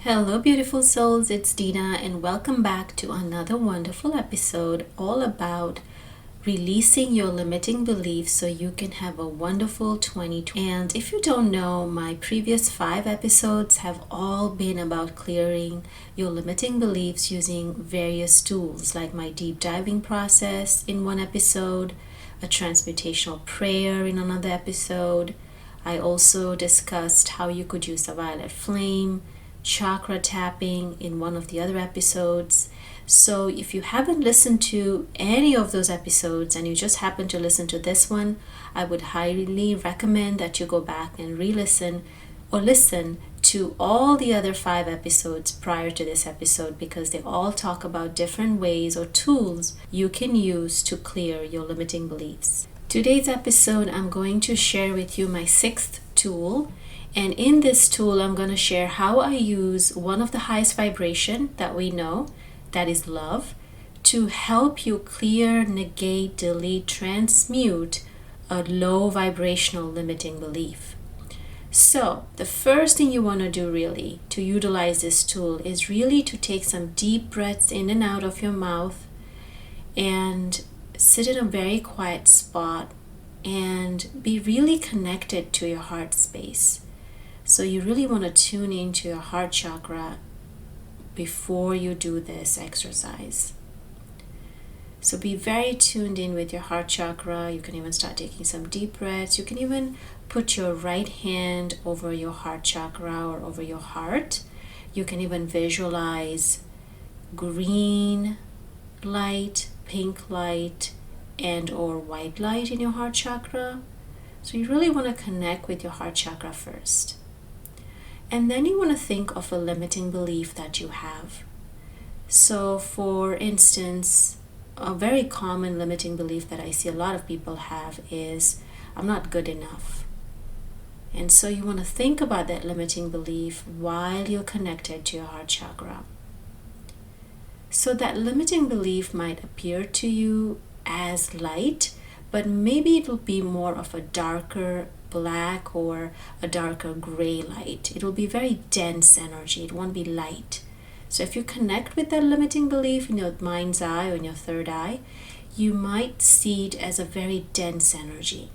Hello, beautiful souls, it's Dina, and welcome back to another wonderful episode all about releasing your limiting beliefs so you can have a wonderful 2020. And if you don't know, my previous 5 episodes have all been about clearing your limiting beliefs using various tools, like my deep diving process in one episode, a transmutational prayer in another episode. I also discussed how you could use the violet flame, chakra tapping in one of the other episodes. So if you haven't listened to any of those episodes and you just happen to listen to this one, I would highly recommend that you go back and re-listen or listen to all the other 5 episodes prior to this episode, because they all talk about different ways or tools you can use to clear your limiting beliefs. Today's episode, I'm going to share with you my 6th tool. And in this tool, I'm going to share how I use one of the highest vibration that we know, that is love, to help you clear, negate, delete, transmute a low vibrational limiting belief. So the first thing you want to do really to utilize this tool is really to take some deep breaths in and out of your mouth and sit in a very quiet spot and be really connected to your heart space. So you really want to tune into your heart chakra before you do this exercise. So be very tuned in with your heart chakra. You can even start taking some deep breaths. You can even put your right hand over your heart chakra or over your heart. You can even visualize green light, pink light, and or white light in your heart chakra. So you really want to connect with your heart chakra first. And then you want to think of a limiting belief that you have. So for instance, a very common limiting belief that I see a lot of people have is, I'm not good enough. And so you want to think about that limiting belief while you're connected to your heart chakra. So that limiting belief might appear to you as light, but maybe it will be more of a darker black or a darker gray light. It will be very dense energy. It won't be light. So if you connect with that limiting belief in your mind's eye or in your third eye, you might see it as a very dense energy.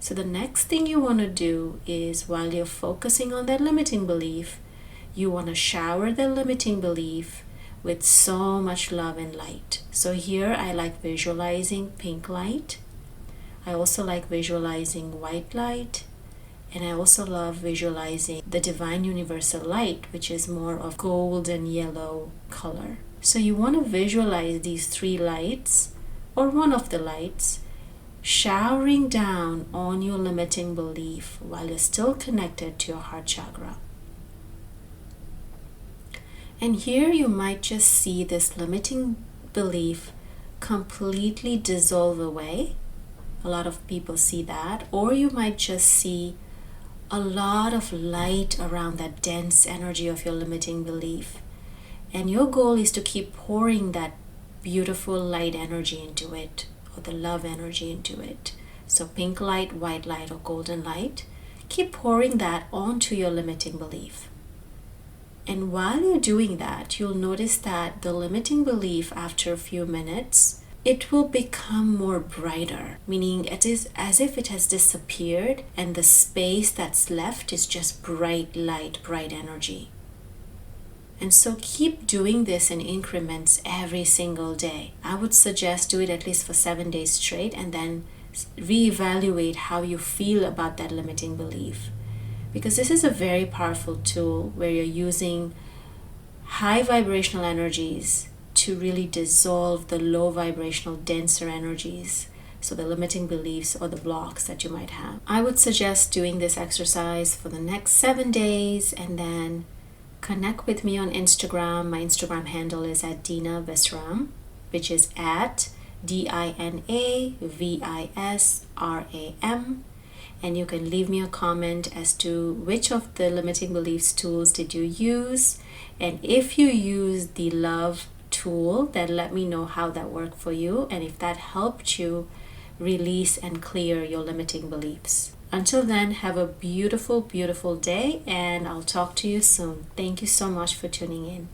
So the next thing you want to do is, while you're focusing on that limiting belief, you want to shower the limiting belief with so much love and light. So here I like visualizing pink light. I also like visualizing white light, and I also love visualizing the divine universal light, which is more of golden yellow color. So you want to visualize these 3 lights, or one of the lights, showering down on your limiting belief while you're still connected to your heart chakra. And here you might just see this limiting belief completely dissolve away. A lot of people see that. Or you might just see a lot of light around that dense energy of your limiting belief. And your goal is to keep pouring that beautiful light energy into it, or the love energy into it. So pink light, white light, or golden light. Keep pouring that onto your limiting belief. And while you're doing that, you'll notice that the limiting belief, after a few minutes, it will become more brighter, meaning it is as if it has disappeared and the space that's left is just bright light, bright energy. And so keep doing this in increments every single day. I would suggest do it at least for 7 days straight, and then reevaluate how you feel about that limiting belief. Because this is a very powerful tool where you're using high vibrational energies to really dissolve the low vibrational, denser energies, so the limiting beliefs or the blocks that you might have. I would suggest doing this exercise for the next 7 days, and then connect with me on Instagram. My Instagram handle is at Dina Visram, which is at DinaVisram, and you can leave me a comment as to which of the limiting beliefs tools did you use, and if you use the love tool, then let me know how that worked for you and if that helped you release and clear your limiting beliefs. Until then, have a beautiful, beautiful day, and I'll talk to you soon. Thank you so much for tuning in.